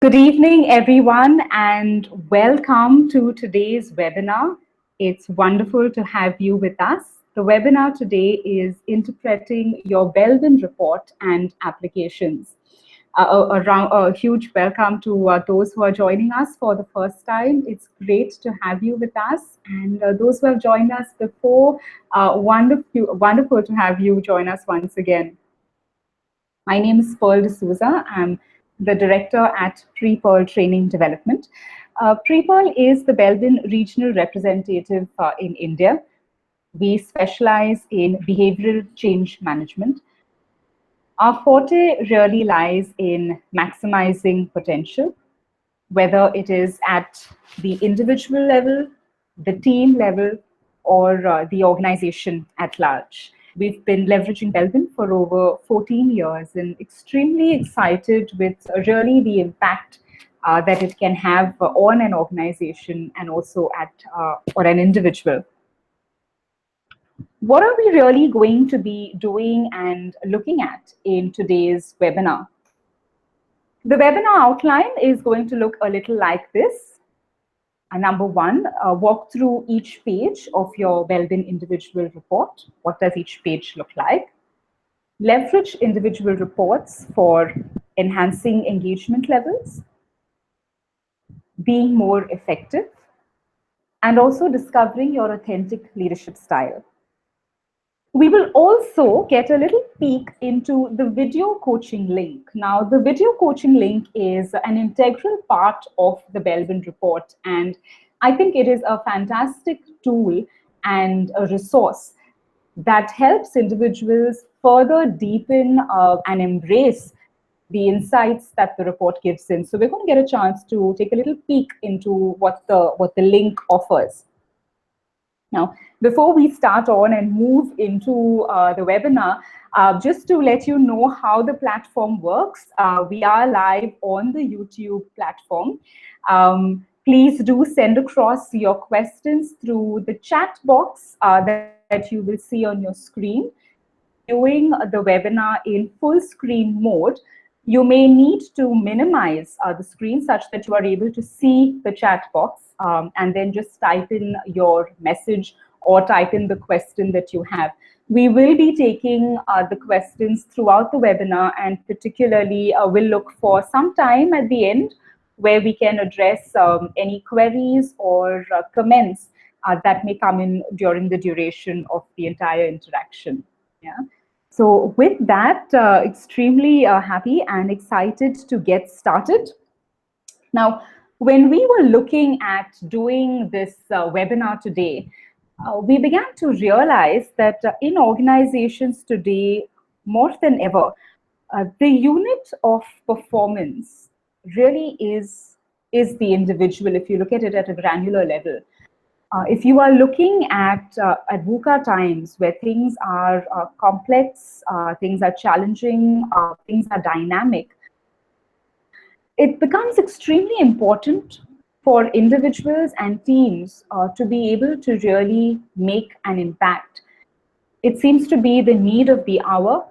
Good evening, everyone, and welcome to today's webinar. It's wonderful to have you with us. The webinar today is Interpreting Your Belbin Report and Applications. A huge welcome to those who are joining us for the first time. It's great to have you with us. And those who have joined us before, wonderful to have you join us once again. My name is Pearl D'Souza. I'm the director at PrePearl Training Development. PrePearl is the Belbin regional representative in India. We specialize in behavioral change management. Our forte really lies in maximizing potential, whether it is at the individual level, the team level, or the organization at large. We've been leveraging Belbin for over 14 years and extremely excited with really the impact that it can have on an organization and also on an individual. What are we really going to be doing and looking at in today's webinar? The webinar outline is going to look a little like this. Number one, walk through each page of your Belbin individual report. What does each page look like? Leverage individual reports for enhancing engagement levels, being more effective, and also discovering your authentic leadership style. We will also get a little peek into the video coaching link. Now, the video coaching link is an integral part of the Belbin report, and I think it is a fantastic tool and a resource that helps individuals further deepen and embrace the insights that the report gives in. So we're going to get a chance to take a little peek into what the link offers. Now, before we start on and move into the webinar, just to let you know how the platform works, we are live on the YouTube platform. Please do send across your questions through the chat box that you will see on your screen. Viewing the webinar in full screen mode, you may need to minimize the screen such that you are able to see the chat box and then just type in your message or type in the question that you have. We will be taking the questions throughout the webinar, and particularly we'll look for some time at the end where we can address any queries or comments that may come in during the duration of the entire interaction. Yeah. So with that, extremely happy and excited to get started. Now, when we were looking at doing this webinar today, we began to realize that in organizations today, more than ever, the unit of performance really is the individual, if you look at it at a granular level. If you are looking at VUCA times where things are complex, things are challenging, things are dynamic, it becomes extremely important for individuals and teams to be able to really make an impact. It seems to be the need of the hour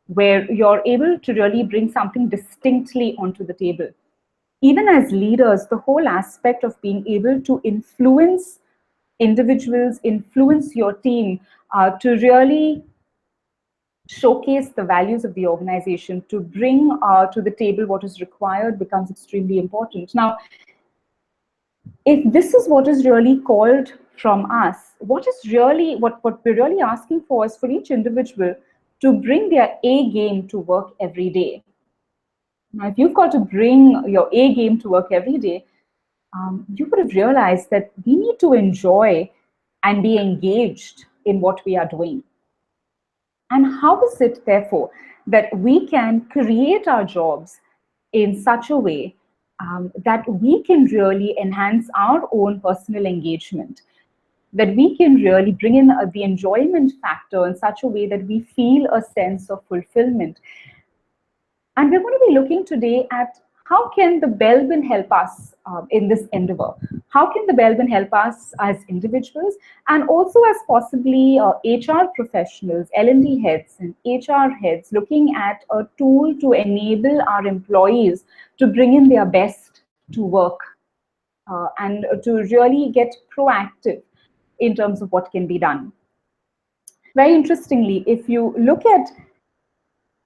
where you're able to really bring something distinctly onto the table. Even as leaders, the whole aspect of being able to influence individuals, influence your team to really showcase the values of the organization, to bring to the table what is required becomes extremely important. Now, if this is what is really called from us, what we're really asking for is for each individual to bring their A game to work every day. Now, if you've got to bring your A game to work every day, you would have realized that we need to enjoy and be engaged in what we are doing. And how is it, therefore, that we can create our jobs in such a way that we can really enhance our own personal engagement, that we can really bring in the enjoyment factor in such a way that we feel a sense of fulfillment. And we're going to be looking today at how can the Belbin help us in this endeavor? How can the Belbin help us as individuals and also as possibly HR professionals, L&D heads and HR heads looking at a tool to enable our employees to bring in their best to work and to really get proactive in terms of what can be done. Very interestingly, if you look at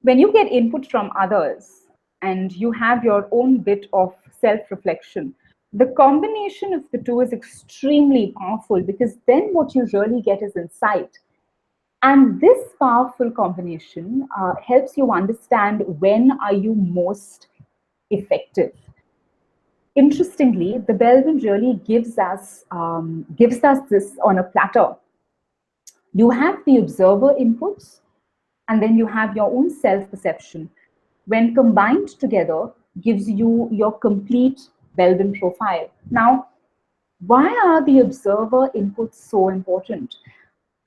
when you get input from others and you have your own bit of self-reflection, the combination of the two is extremely powerful, because then what you really get is insight. And this powerful combination helps you understand when are you most effective. Interestingly, the Belbin really gives us this on a platter. You have the observer inputs, and then you have your own self-perception. When combined together, gives you your complete Belbin profile. Now, why are the observer inputs so important?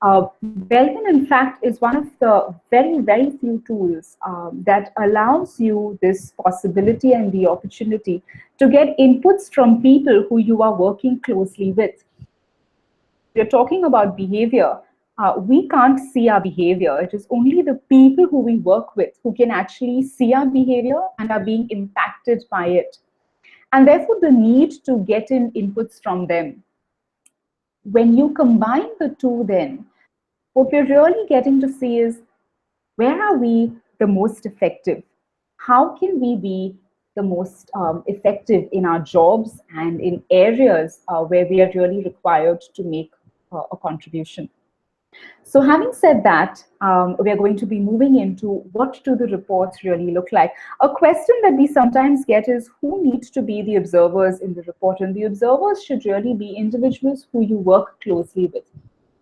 Belbin, in fact, is one of the very, very few tools that allows you this possibility and the opportunity to get inputs from people who you are working closely with. We're talking about behavior. We can't see our behavior. It is only the people who we work with who can actually see our behavior and are being impacted by it. And therefore, the need to get in inputs from them. When you combine the two, then what we're really getting to see is, where are we the most effective? How can we be the most effective in our jobs and in areas where we are really required to make a contribution? So having said that, we are going to be moving into what do the reports really look like. A question that we sometimes get is, who needs to be the observers in the report? And the observers should really be individuals who you work closely with.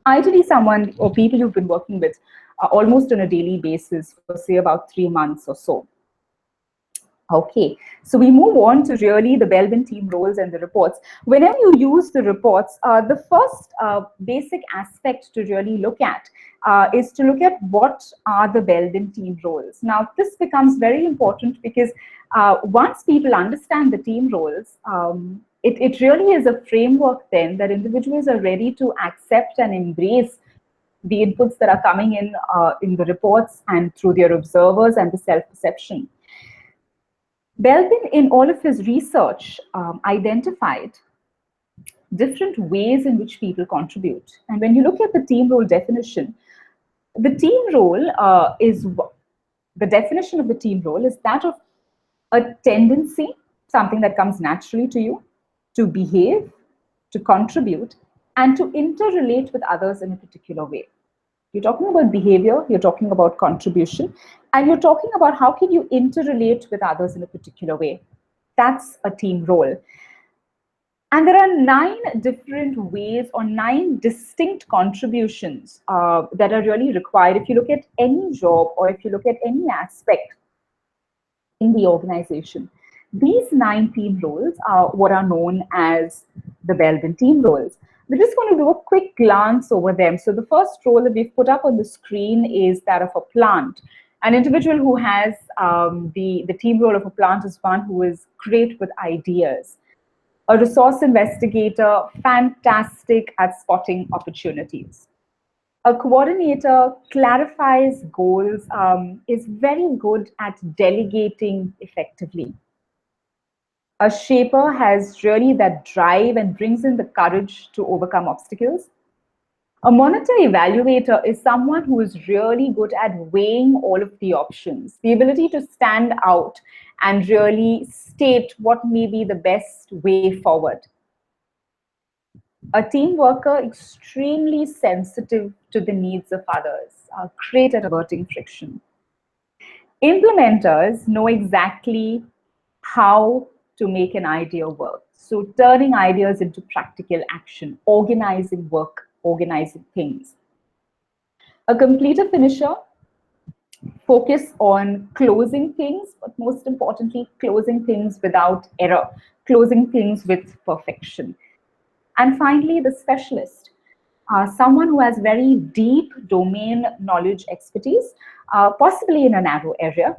Ideally, someone or people you've been working with almost on a daily basis for, say, about 3 months or so. Okay, so we move on to really the Belbin team roles and the reports. Whenever you use the reports, the first basic aspect to really look at is to look at what are the Belbin team roles. Now, this becomes very important because once people understand the team roles, it really is a framework then that individuals are ready to accept and embrace the inputs that are coming in the reports and through their observers and the self-perception. Belbin, in all of his research, identified different ways in which people contribute. And when you look at the team role definition, the team role the definition of the team role is that of a tendency, something that comes naturally to you, to behave, to contribute, and to interrelate with others in a particular way. You're talking about behavior, you're talking about contribution, and you're talking about how can you interrelate with others in a particular way. That's a team role. And there are 9 different ways or 9 distinct contributions that are really required if you look at any job or if you look at any aspect in the organization. These 9 team roles are what are known as the Belbin team roles. We're just going to do a quick glance over them. So the first role that we've put up on the screen is that of a plant. An individual who has the team role of a plant is one who is great with ideas. A resource investigator, fantastic at spotting opportunities. A coordinator clarifies goals, is very good at delegating effectively. A shaper has really that drive and brings in the courage to overcome obstacles. A monitor evaluator is someone who is really good at weighing all of the options, the ability to stand out and really state what may be the best way forward. A team worker, extremely sensitive to the needs of others, great at averting friction. Implementers know exactly how to make an idea work. So turning ideas into practical action, organizing work, organizing things. A completer finisher, focus on closing things, but most importantly, closing things without error, closing things with perfection. And finally, the specialist, someone who has very deep domain knowledge expertise, possibly in a narrow area,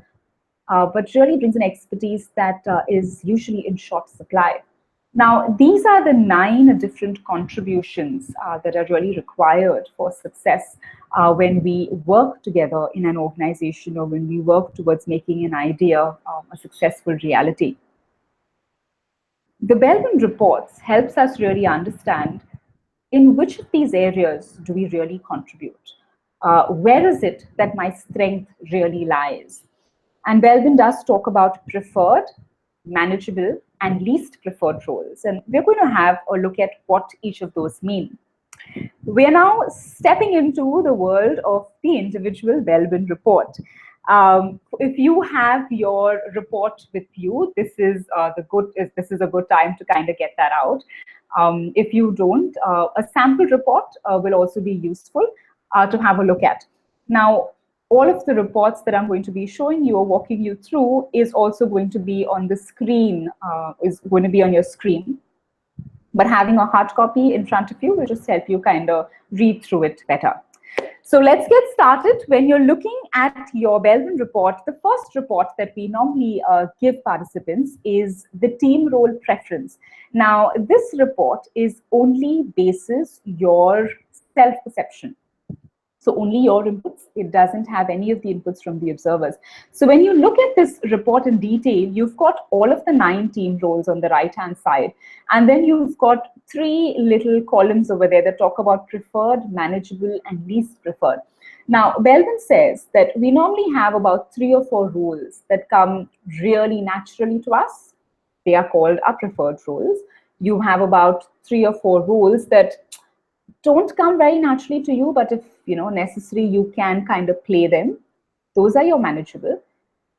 but really brings an expertise that is usually in short supply. Now, these are the 9 different contributions that are really required for success when we work together in an organization or when we work towards making an idea a successful reality. The Belbin reports helps us really understand in which of these areas do we really contribute? Where is it that my strength really lies? And Belbin does talk about preferred, manageable, and least preferred roles. And we're going to have a look at what each of those mean. We are now stepping into the world of the individual Belbin report. If you have your report with you, this is a good time to kind of get that out. If you don't, a sample report will also be useful to have a look at. Now, all of the reports that I'm going to be showing you or walking you through is also going to be on the screen, is going to be on your screen. But having a hard copy in front of you will just help you kind of read through it better. So let's get started. When you're looking at your Belbin report, the first report that we normally give participants is the team role preference. Now, this report is only bases your self-perception. So only your inputs, it doesn't have any of the inputs from the observers. So when you look at this report in detail, you've got all of the 9 team roles on the right-hand side. And then you've got 3 little columns over there that talk about preferred, manageable, and least preferred. Now, Belbin says that we normally have about 3 or 4 roles that come really naturally to us. They are called our preferred roles. You have about 3 or 4 roles that don't come very naturally to you, but if necessary, you can kind of play them. Those are your manageable.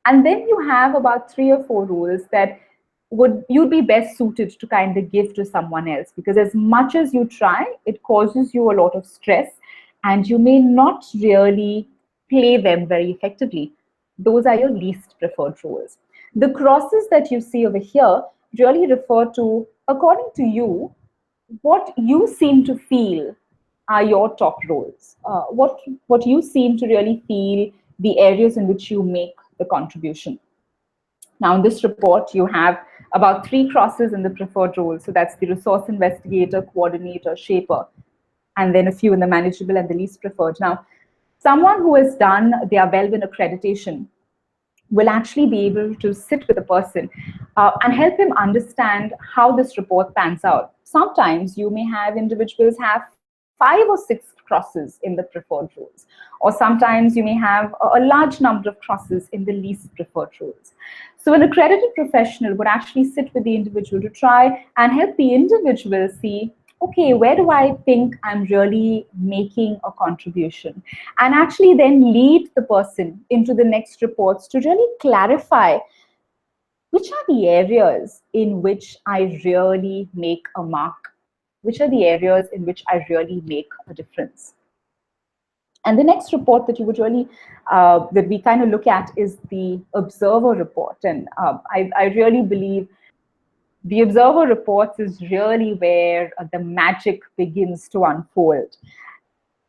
And then you have about 3 or 4 roles that you'd be best suited to kind of give to someone else, because as much as you try, it causes you a lot of stress and you may not really play them very effectively. Those are your least preferred roles. The crosses that you see over here really refer to, according to you, what you seem to feel are your top roles, what you seem to really feel the areas in which you make the contribution. Now, in this report, you have about 3 crosses in the preferred roles. So that's the resource investigator, coordinator, shaper, and then a few in the manageable and the least preferred. Now, someone who has done their Belbin accreditation will actually be able to sit with a person and help him understand how this report pans out. Sometimes you may have individuals have 5 or 6 crosses in the preferred roles, or sometimes you may have a large number of crosses in the least preferred roles. So an accredited professional would actually sit with the individual to try and help the individual see, okay, where do I think I'm really making a contribution? And actually then lead the person into the next reports to really clarify which are the areas in which I really make a mark, which are the areas in which I really make a difference. And the next report that you would really, that we kind of look at is the observer report. And I really believe the observer reports is really where the magic begins to unfold.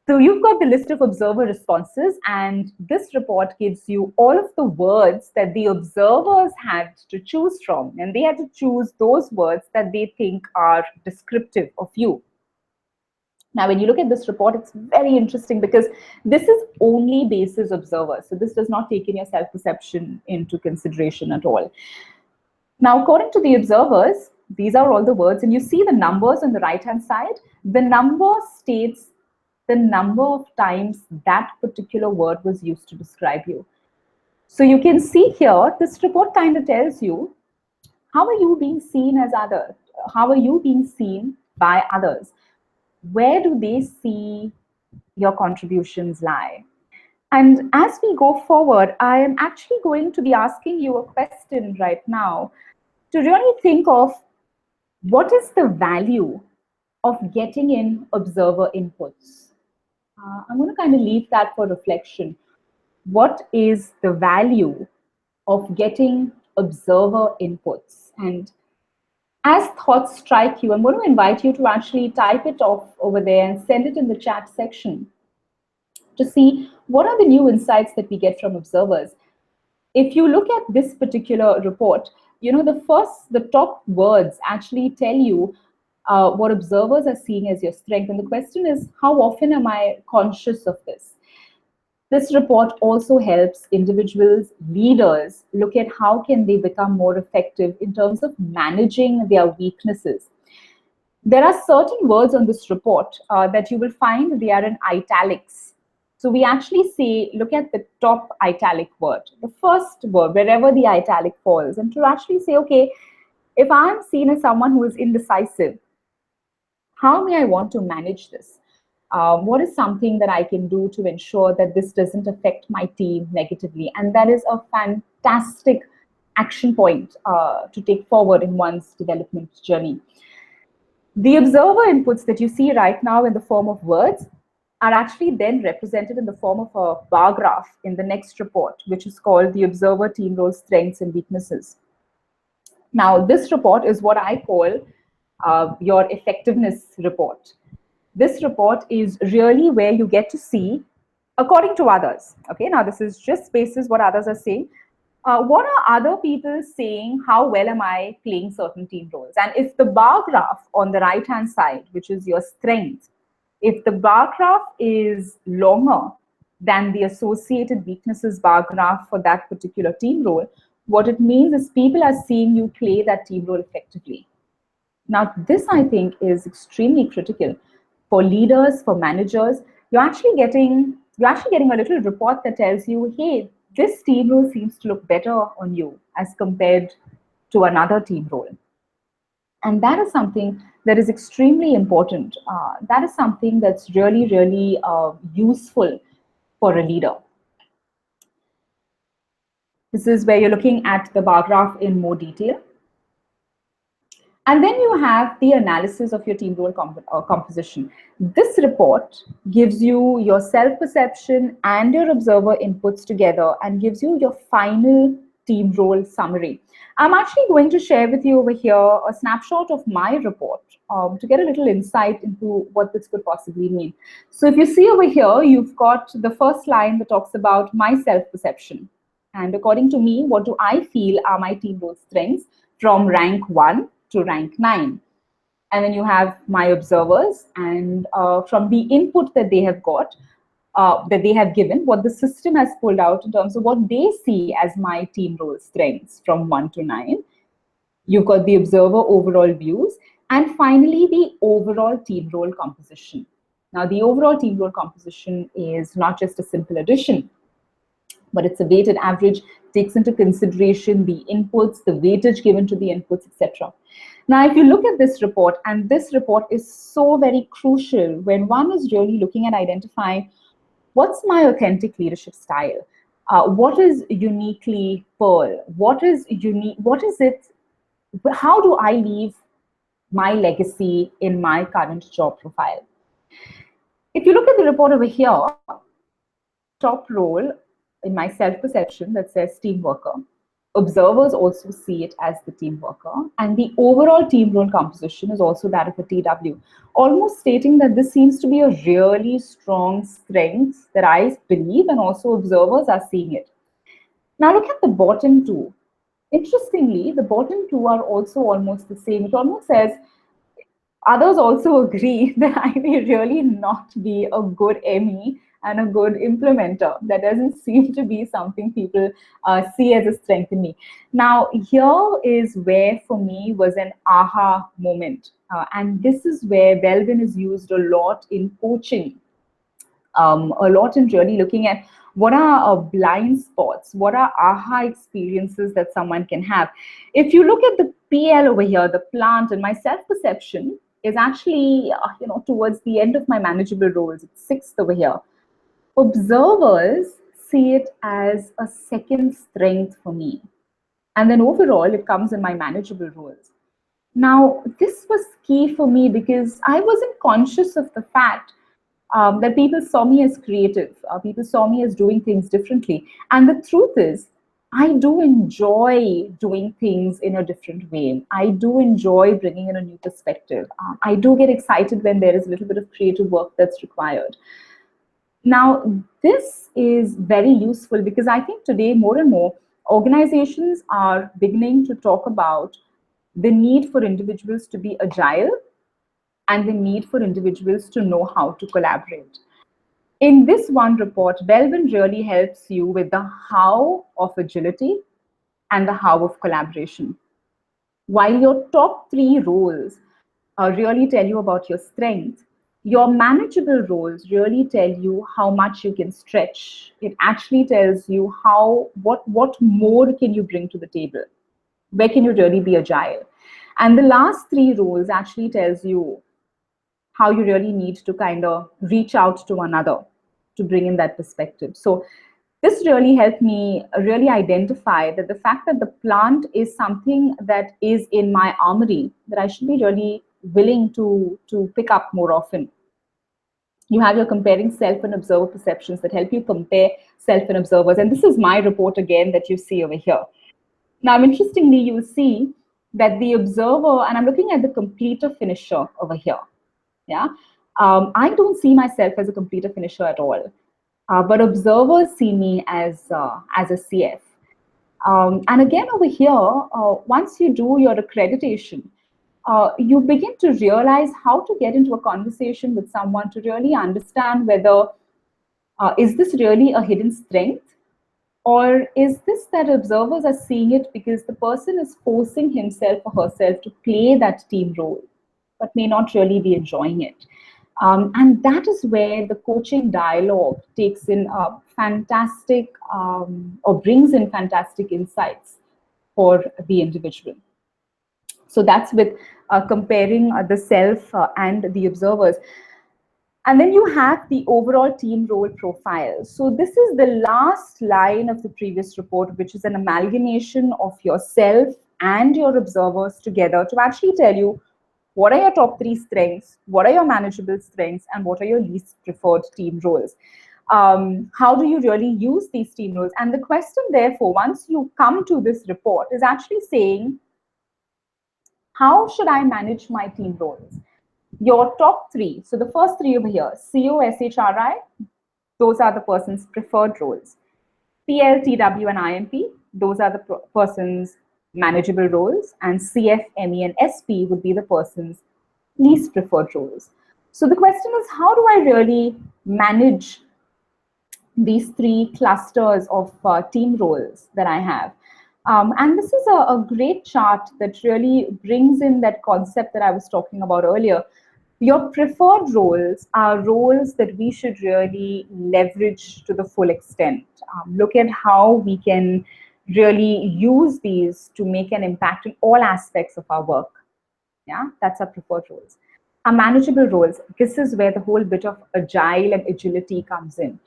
So you've got the list of observer responses, and this report gives you all of the words that the observers had to choose from, and they had to choose those words that they think are descriptive of you. Now, when you look at this report, it's very interesting because this is only basis observer. So this does not take in your self-perception into consideration at all. Now, according to the observers, these are all the words, and you see the numbers on the right-hand side. The number states the number of times that particular word was used to describe you. So you can see here, this report kind of tells you, how are you being seen as others? How are you being seen by others? Where do they see your contributions lie? And as we go forward, I am actually going to be asking you a question right now to really think of what is the value of getting in observer inputs. I'm going to kind of leave that for reflection. What is the value of getting observer inputs? And as thoughts strike you, I'm going to invite you to actually type it off over there and send it in the chat section to see what are the new insights that we get from observers. If you look at this particular report, the top words actually tell you what observers are seeing as your strength. And the question is, how often am I conscious of this? This report also helps individuals, leaders, look at how can they become more effective in terms of managing their weaknesses. There are certain words on this report that you will find they are in italics. So we actually say, look at the top italic word, the first word, wherever the italic falls, and to actually say, okay, if I'm seen as someone who is indecisive, how may I want to manage this? What is something that I can do to ensure that this doesn't affect my team negatively? And that is a fantastic action point to take forward in one's development journey. The observer inputs that you see right now in the form of words are actually then represented in the form of a bar graph in the next report, which is called the Observer Team Role Strengths and Weaknesses. Now, this report is what I call your effectiveness report. This report is really where you get to see, according to others, okay, now this is just basis what others are saying, what are other people saying, how well am I playing certain team roles? And if the bar graph on the right-hand side, which is your strength, if the bar graph is longer than the associated weaknesses bar graph for that particular team role, what it means is people are seeing you play that team role effectively. Now, this I think is extremely critical for leaders, for managers. You're actually getting a little report that tells you, hey, this team role seems to look better on you as compared to another team role. And that is something that is extremely important. That is something that's really, really useful for a leader. This is where you're looking at the bar graph in more detail. And then you have the analysis of your team role composition. This report gives you your self-perception and your observer inputs together and gives you your final team role summary. I'm actually going to share with you over here a snapshot of my report to get a little insight into what this could possibly mean. So if you see over here, you've got the first line that talks about my self-perception. And according to me, what do I feel are my team role strengths from rank 1 to rank 9. And then you have my observers, and from the input that they have got, that they have given, what the system has pulled out in terms of what they see as my team role strengths from 1 to 9. You've got the observer overall views, and finally the overall team role composition. Now, the overall team role composition is not just a simple addition, but it's a weighted average, takes into consideration the inputs, the weightage given to the inputs, etc. Now, if you look at this report, and this report is so very crucial when one is really looking at identifying what's my authentic leadership style, what is uniquely Pearl, what is unique, what is it, how do I leave my legacy in my current job profile? If you look at the report over here, top role in my self-perception that says team worker. Observers also see it as the team worker, and the overall team role composition is also that of a TW, almost stating that this seems to be a really strong strength that I believe, and also observers are seeing it. Now look at the bottom two. Interestingly, the bottom two are also almost the same. It almost says others also agree that I may really not be a good ME and a good implementer. That doesn't seem to be something people see as a strength in me. Now, here is where for me was an aha moment. And this is where Belbin is used a lot in coaching, a lot in really looking at what are blind spots, what are aha experiences that someone can have. If you look at the PL over here, the plant, and my self-perception is actually, towards the end of my manageable roles, it's 6th over here. Observers see it as a second strength for me. And then overall, it comes in my manageable roles. Now, this was key for me because I wasn't conscious of the fact that people saw me as creative. People saw me as doing things differently. And the truth is, I do enjoy doing things in a different way. I do enjoy bringing in a new perspective. I do get excited when there is a little bit of creative work that's required. Now, this is very useful because I think today more and more organizations are beginning to talk about the need for individuals to be agile and the need for individuals to know how to collaborate. In this one report, Belbin really helps you with the how of agility and the how of collaboration. While your top three roles really tell you about your strengths, your manageable roles really tell you how much you can stretch. It actually tells you what more can you bring to the table, where can you really be agile. And the last three roles actually tells you how you really need to kind of reach out to another to bring in that perspective. So this really helped me really identify that the fact that the plant is something that is in my armory that I should be really willing to pick up more often. You have your comparing self and observer perceptions that help you compare self and observers. And this is my report again that you see over here. Now, interestingly, you'll see that the observer, and I'm looking at the completer finisher over here. Yeah, I don't see myself as a completer finisher at all, but observers see me as a CF. And again, over here, once you do your accreditation, you begin to realize how to get into a conversation with someone to really understand whether is this really a hidden strength, or is this that observers are seeing it because the person is forcing himself or herself to play that team role, but may not really be enjoying it. And that is where the coaching dialogue takes in fantastic or brings in fantastic insights for the individual. So that's with comparing the self and the observers. And then you have the overall team role profile. So this is the last line of the previous report, which is an amalgamation of yourself and your observers together to actually tell you what are your top three strengths, what are your manageable strengths, and what are your least preferred team roles. How do you really use these team roles? And the question, therefore, once you come to this report, is actually saying, how should I manage my team roles? Your top three, so the first three over here, CO, SHRI, those are the person's preferred roles. PL, TW, and IMP, those are the person's manageable roles, and CF, ME, and SP would be the person's least preferred roles. So the question is, how do I really manage these three clusters of team roles that I have? And this is a great chart that really brings in that concept that I was talking about earlier. Your preferred roles are roles that we should really leverage to the full extent. Look at how we can really use these to make an impact in all aspects of our work. Yeah, that's our preferred roles. Our manageable roles, this is where the whole bit of agile and agility comes in.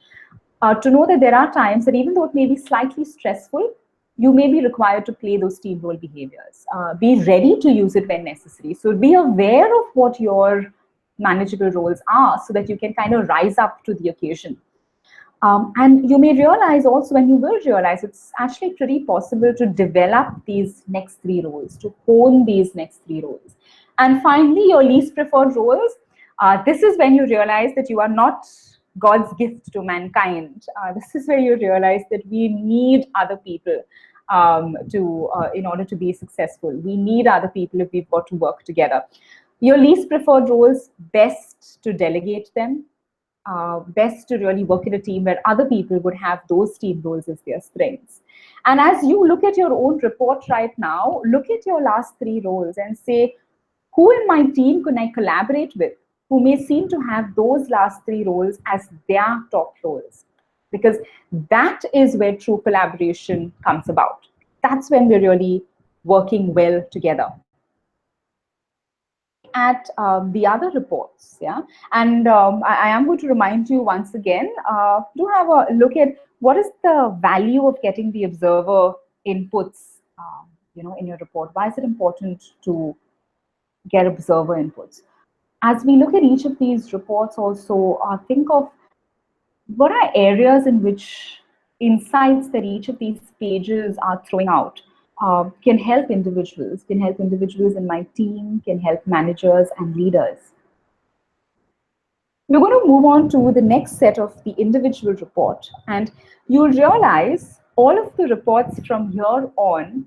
To know that there are times that even though it may be slightly stressful, you may be required to play those team role behaviors. Be ready to use it when necessary. So be aware of what your manageable roles are so that you can kind of rise up to the occasion. And you may realize also, and you will realize, it's actually pretty possible to develop these next three roles, to hone these next three roles. And finally, your least preferred roles. This is when you realize that you are not God's gift to mankind. This is where you realize that we need other people in order to be successful. We need other people if we've got to work together. Your least preferred roles, best to delegate them. Best to really work in a team where other people would have those team roles as their strengths. And as you look at your own report right now, look at your last three roles and say, who in my team can I collaborate with who may seem to have those last three roles as their top roles? Because that is where true collaboration comes about. That's when we're really working well together. At the other reports, yeah, and I am going to remind you once again, do have a look at what is the value of getting the observer inputs, in your report. Why is it important to get observer inputs? As we look at each of these reports, also think of what are areas in which insights that each of these pages are throwing out can help individuals in my team, can help managers and leaders. We're going to move on to the next set of the individual report, and you'll realize all of the reports from here on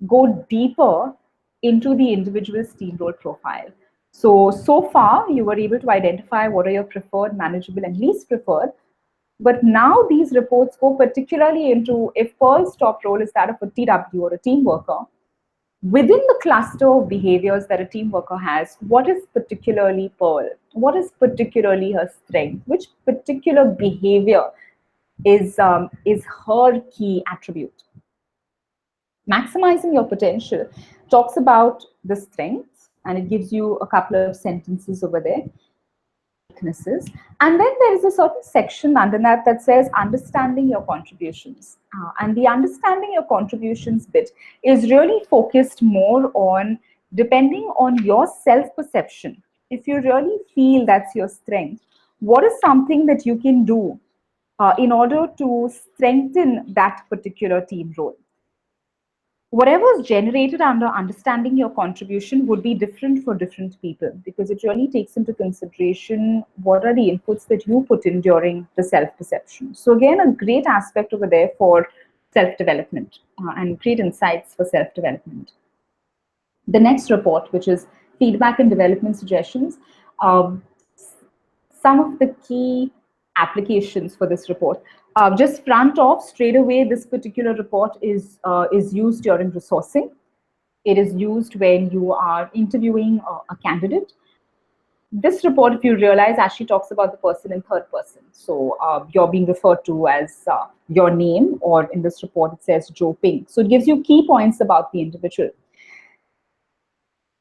go deeper into the individual's team role profile. So far, you were able to identify what are your preferred, manageable, and least preferred. But now these reports go particularly into if Pearl's top role is that of a TW or a team worker. Within the cluster of behaviors that a team worker has, what is particularly Pearl? What is particularly her strength? Which particular behavior is her key attribute? Maximizing your potential talks about the strengths, and it gives you a couple of sentences over there, weaknesses, and then there is a certain section under that that says understanding your contributions. And the understanding your contributions bit is really focused more on depending on your self-perception. If you really feel that's your strength, what is something that you can do in order to strengthen that particular team role? Whatever is generated under understanding your contribution would be different for different people, because it really takes into consideration what are the inputs that you put in during the self-perception. So again, a great aspect over there for self-development and great insights for self-development. The next report, which is feedback and development suggestions, some of the key applications for this report. Just front off, straight away, this particular report is used during resourcing. It is used when you are interviewing a candidate. This report, if you realize, actually talks about the person in third person. So you're being referred to as your name, or in this report, it says Joe Ping. So it gives you key points about the individual.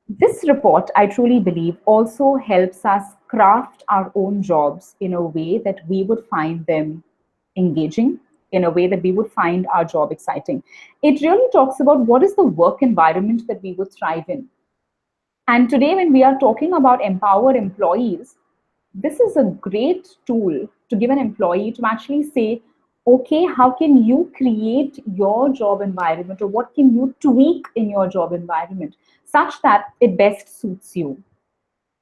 This report, I truly believe, also helps us craft our own jobs in a way that we would find them engaging, in a way that we would find our job exciting. It really talks about what is the work environment that we would thrive in. And today, when we are talking about empower employees, this is a great tool to give an employee to actually say, okay, how can you create your job environment, or what can you tweak in your job environment such that it best suits you?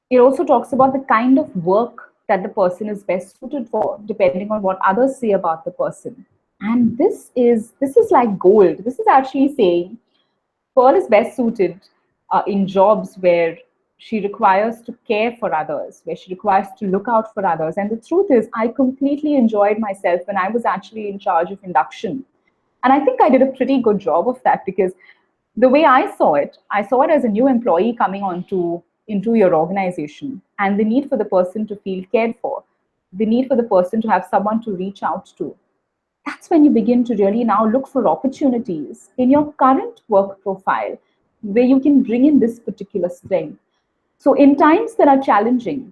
It also talks about the kind of work that the person is best suited for, depending on what others say about the person. And this is like gold. This is actually saying Pearl is best suited in jobs where she requires to care for others, where she requires to look out for others. And the truth is, I completely enjoyed myself when I was actually in charge of induction. And I think I did a pretty good job of that, because the way I saw it as a new employee coming into your organization, and the need for the person to feel cared for, the need for the person to have someone to reach out to. That's when you begin to really now look for opportunities in your current work profile where you can bring in this particular strength. So in times that are challenging,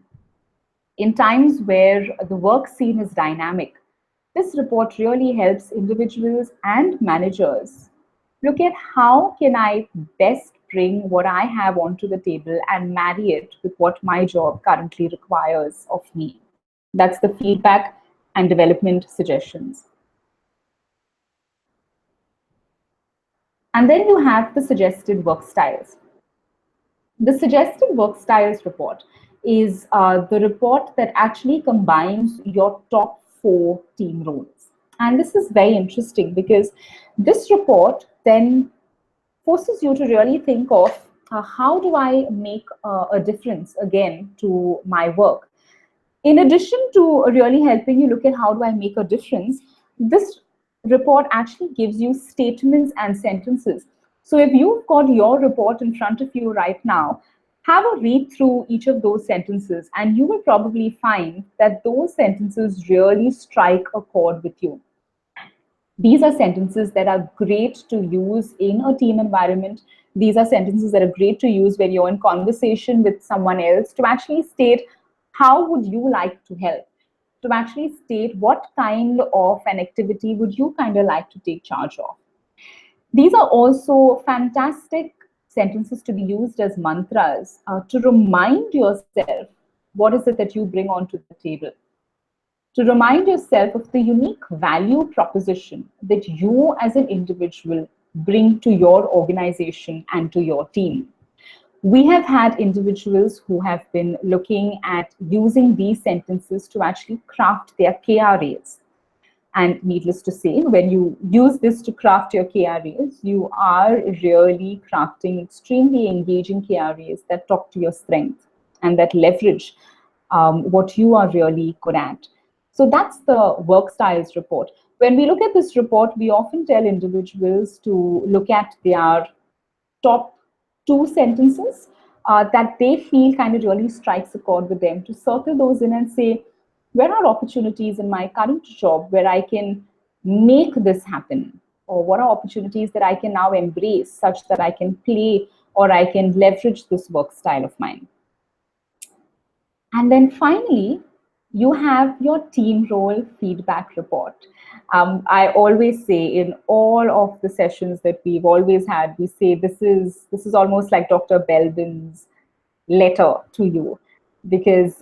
in times where the work scene is dynamic, this report really helps individuals and managers look at how can I best bring what I have onto the table and marry it with what my job currently requires of me. That's the feedback and development suggestions. And then you have the suggested work styles. The suggested work styles report is the report that actually combines your top 4 team roles. And this is very interesting, because this report then forces you to really think of how do I make a difference again to my work. In addition to really helping you look at how do I make a difference, this report actually gives you statements and sentences. So if you've got your report in front of you right now, have a read through each of those sentences, and you will probably find that those sentences really strike a chord with you. These are sentences that are great to use in a team environment. These are sentences that are great to use when you're in conversation with someone else, to actually state how would you like to help, to actually state what kind of an activity would you kind of like to take charge of. These are also fantastic sentences to be used as mantras to remind yourself what is it that you bring onto the table, to remind yourself of the unique value proposition that you as an individual bring to your organization and to your team. We have had individuals who have been looking at using these sentences to actually craft their KRAs. And needless to say, when you use this to craft your KRAs, you are really crafting extremely engaging KRAs that talk to your strength. and that leverage what you are really good at. So that's the work styles report. When we look at this report, we often tell individuals to look at their top 2 sentences that they feel kind of really strikes a chord with them, to circle those in and say, where are opportunities in my current job where I can make this happen? Or what are opportunities that I can now embrace such that I can play or I can leverage this work style of mine? And then finally, you have your team role feedback report. I always say in all of the sessions that we've always had, we say this is almost like Dr. Belbin's letter to you, because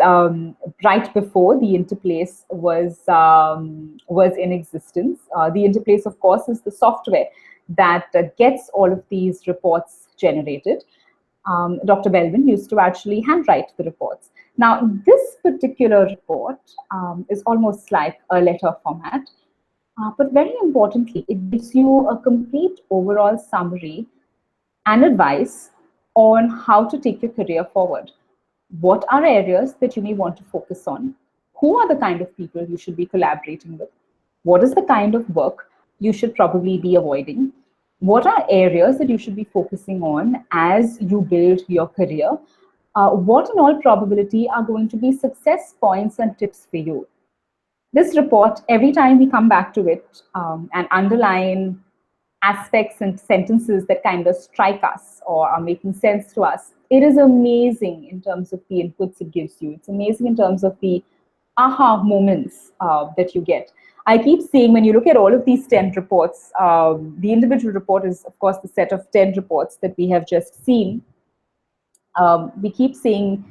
right before the interplace was in existence, the interplace, of course, is the software that gets all of these reports generated. Dr. Belbin used to actually handwrite the reports. Now, this particular report is almost like a letter format, but very importantly, it gives you a complete overall summary and advice on how to take your career forward. What are areas that you may want to focus on? Who are the kind of people you should be collaborating with? What is the kind of work you should probably be avoiding? What are areas that you should be focusing on as you build your career? What in all probability are going to be success points and tips for you? This report, every time we come back to it and underline aspects and sentences that kind of strike us or are making sense to us, it is amazing in terms of the inputs it gives you. It's amazing in terms of the aha moments that you get. I keep saying, when you look at all of these 10 reports, the individual report is, of course, the set of 10 reports that we have just seen. We keep saying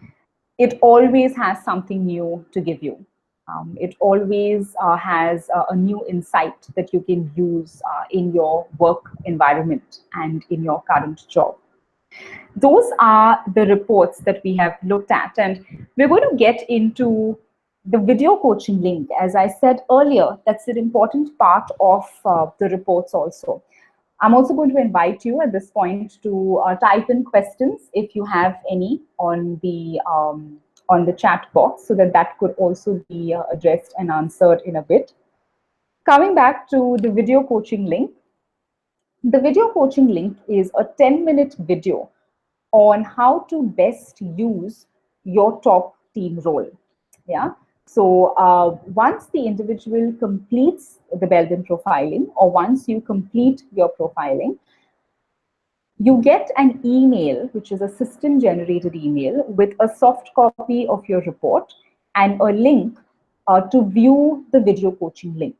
it always has something new to give you. It always has a new insight that you can use in your work environment and in your current job. Those are the reports that we have looked at, and we're going to get into the video coaching link. As I said earlier, that's an important part of the reports also. I'm also going to invite you at this point to type in questions if you have any on the chat box, so that could also be addressed and answered in a bit. Coming back to the video coaching link, the video coaching link is a 10-minute video on how to best use your top team role. Yeah. So once the individual completes the Belbin profiling, or once you complete your profiling, you get an email, which is a system-generated email, with a soft copy of your report and a link to view the video coaching link.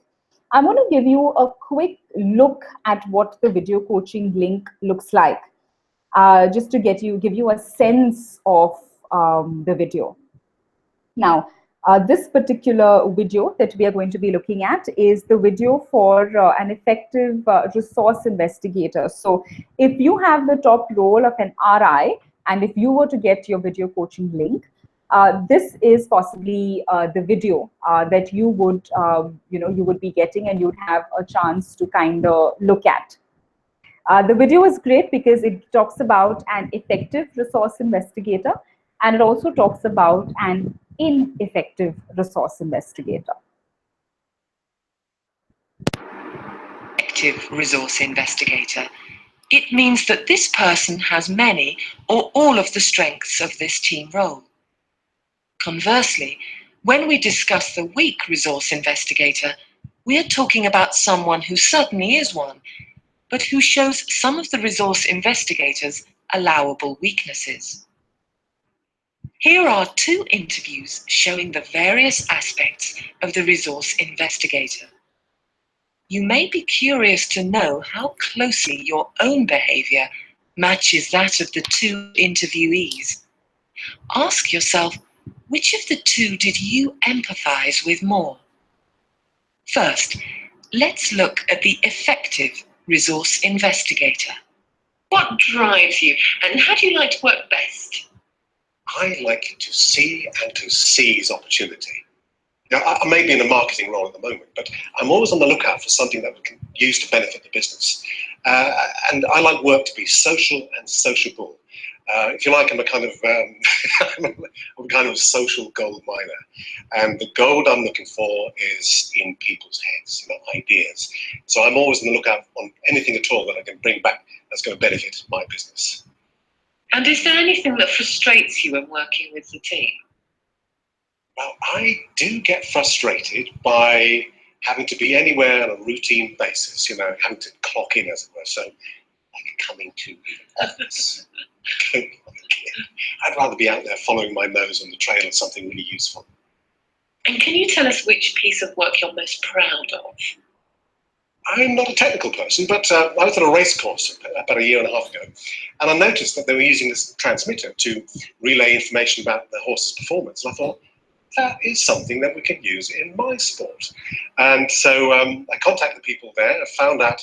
I'm going to give you a quick look at what the video coaching link looks like, just to give you a sense of the video. Now, this particular video that we are going to be looking at is the video for an effective resource investigator. So if you have the top role of an RI, and if you were to get your video coaching link, this is possibly the video that you would, you would be getting, and you'd have a chance to kind of look at. The video is great because it talks about an effective resource investigator, and it also talks about an ineffective resource investigator. Effective resource investigator. It means that this person has many or all of the strengths of this team role. Conversely, when we discuss the weak resource investigator, we are talking about someone who certainly is one, but who shows some of the resource investigator's allowable weaknesses. Here are 2 interviews showing the various aspects of the resource investigator. You may be curious to know how closely your own behavior matches that of the 2 interviewees. Ask yourself, which of the 2 did you empathize with more? First, let's look at the effective resource investigator. What drives you, and how do you like to work best? I like to see and to seize opportunity. Now, I may be in a marketing role at the moment, but I'm always on the lookout for something that we can use to benefit the business. And I like work to be social and sociable. If you like, I'm a kind of I'm kind of a social gold miner. And the gold I'm looking for is in people's heads, ideas. So I'm always on the lookout on anything at all that I can bring back that's going to benefit my business. And is there anything that frustrates you when working with the team? Well, I do get frustrated by having to be anywhere on a routine basis, having to clock in, as it were. So, coming to the office. I'd rather be out there following my nose on the trail of something really useful. And can you tell us which piece of work you're most proud of? I'm not a technical person, but I was at a race course about a year and a half ago, and I noticed that they were using this transmitter to relay information about the horse's performance. And I thought, that is something that we could use in my sport. And so I contacted the people there, I found out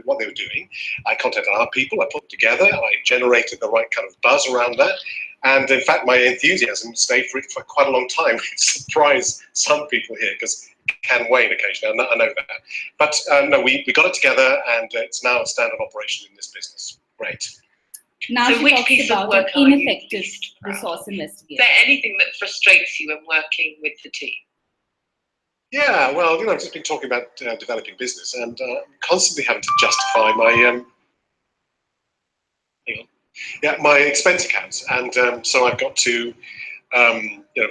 what they were doing. I contacted our people, I put them together, I generated the right kind of buzz around that. And in fact, my enthusiasm stayed for it for quite a long time. It surprised some people here because it can wane occasionally, I know that. But no, we got it together, and it's now a standard operation in this business. Great. Now so which piece of work are ineffective resource investigation? Is there anything that frustrates you when working with the team? Yeah, well, I've just been talking about developing business, and constantly having to justify my expense accounts, and so I've got to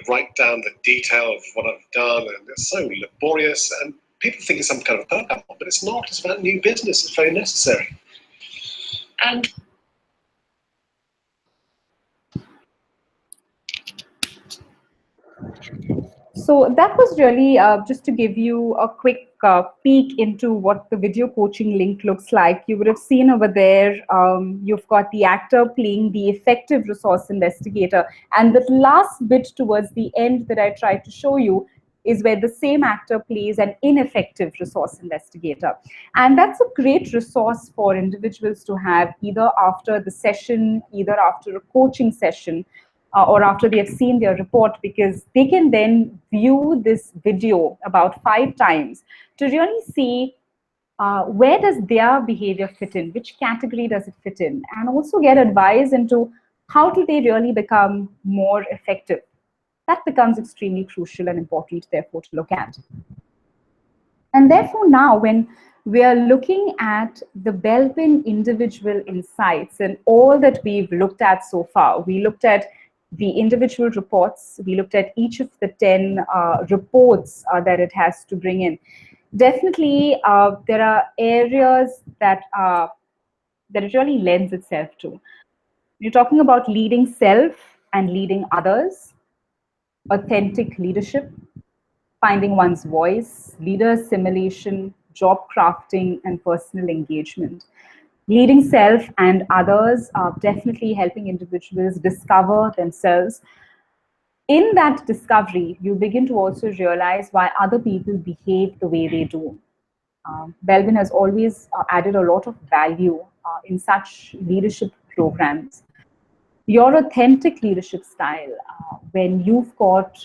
write down the detail of what I've done, and it's so laborious. And people think it's some kind of program, but it's not. It's about new business. It's very necessary. And so that was really just to give you a quick peek into what the video coaching link looks like. You would have seen over there, you've got the actor playing the effective resource investigator. And the last bit towards the end that I tried to show you is where the same actor plays an ineffective resource investigator. And that's a great resource for individuals to have either after the session, either after a coaching session, or after they have seen their report, because they can then view this video about 5 times to really see where does their behavior fit in, which category does it fit in, and also get advice into how do they really become more effective. That becomes extremely crucial and important, therefore, to look at. And therefore, now when we are looking at the Belbin individual insights and all that we've looked at so far, we looked at the individual reports, we looked at each of the 10 reports that it has to bring in. Definitely, there are areas that it really lends itself to. You're talking about leading self and leading others, authentic leadership, finding one's voice, leader assimilation, job crafting, and personal engagement. Leading self and others are definitely helping individuals discover themselves. In that discovery, you begin to also realize why other people behave the way they do. Belbin has always added a lot of value in such leadership programs. Your authentic leadership style, when you've got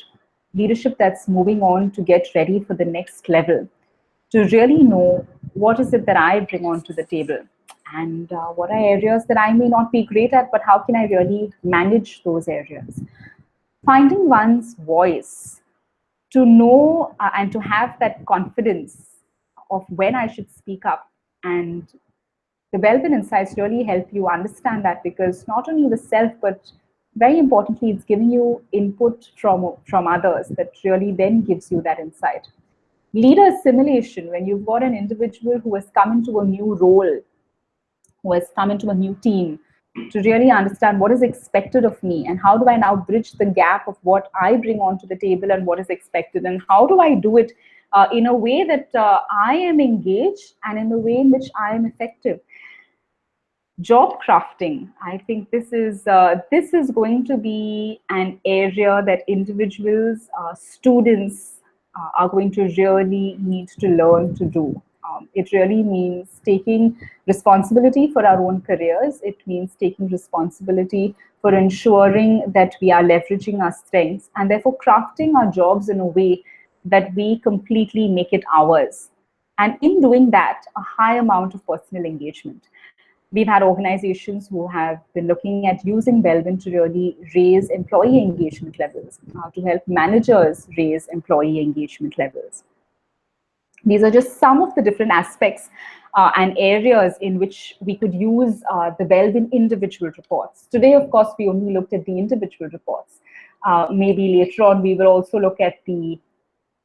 leadership that's moving on to get ready for the next level, to really know what is it that I bring onto the table, and what are areas that I may not be great at, but how can I really manage those areas? Finding one's voice, to know and to have that confidence of when I should speak up. And the Belbin insights really help you understand that, because not only the self, but very importantly, it's giving you input from others that really then gives you that insight. Leader assimilation, when you've got an individual who has come into a new role, who has come into a new team, to really understand what is expected of me and how do I now bridge the gap of what I bring onto the table and what is expected, and how do I do it in a way that I am engaged and in the way in which I am effective. Job crafting, I think this is going to be an area that individuals, students are going to really need to learn to do. It really means taking responsibility for our own careers. It means taking responsibility for ensuring that we are leveraging our strengths and therefore crafting our jobs in a way that we completely make it ours. And in doing that, a high amount of personal engagement. We've had organizations who have been looking at using Belbin to really raise employee engagement levels, to help managers raise employee engagement levels. These are just some of the different aspects and areas in which we could use the Belbin individual reports. Today, of course, we only looked at the individual reports. Maybe later on, we will also look at the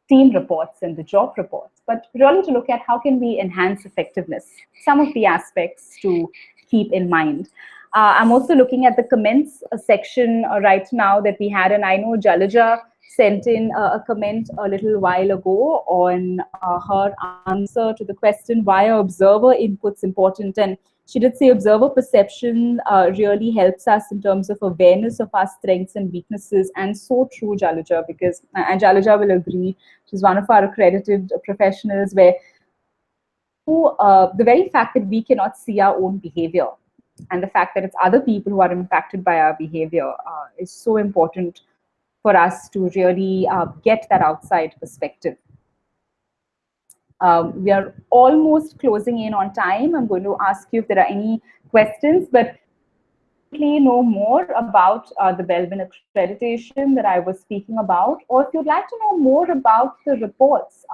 team reports and the job reports, but really to look at how can we enhance effectiveness, some of the aspects to keep in mind. I'm also looking at the comments section right now that we had, and I know Jalaja sent in a comment a little while ago on her answer to the question, why are observer inputs important? And she did say observer perception really helps us in terms of awareness of our strengths and weaknesses. And so true, Jalaja, because, and Jalaja will agree, she's one of our accredited professionals, where the very fact that we cannot see our own behavior and the fact that it's other people who are impacted by our behavior is so important for us to really get that outside perspective. We are almost closing in on time. I'm going to ask you if there are any questions, but know more about the Belbin accreditation that I was speaking about, or if you'd like to know more about the reports,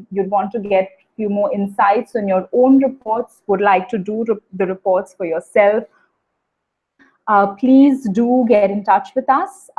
you'd want to get a few more insights on your own reports, would like to do the reports for yourself, please do get in touch with us.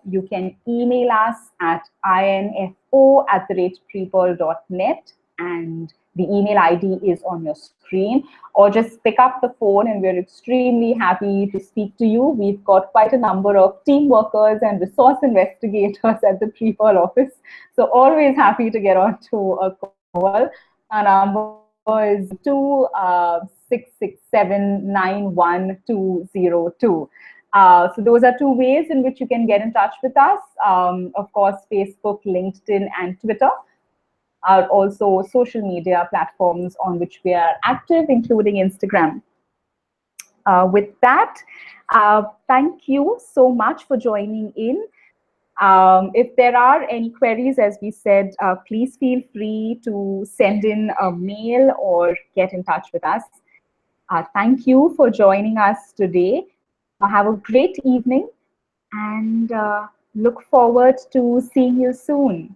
You can email us at info@prepearl.net, and the email ID is on your screen, or just pick up the phone and we're extremely happy to speak to you. We've got quite a number of team workers and resource investigators at the PrePearl office, so always happy to get on to a call. Our number is 6679122. So those are two ways in which you can get in touch with us. Of course, Facebook, LinkedIn, and Twitter are also social media platforms on which we are active, including Instagram. With that, thank you so much for joining in. If there are any queries, as we said, please feel free to send in a mail or get in touch with us. Thank you for joining us today. Have a great evening, and look forward to seeing you soon.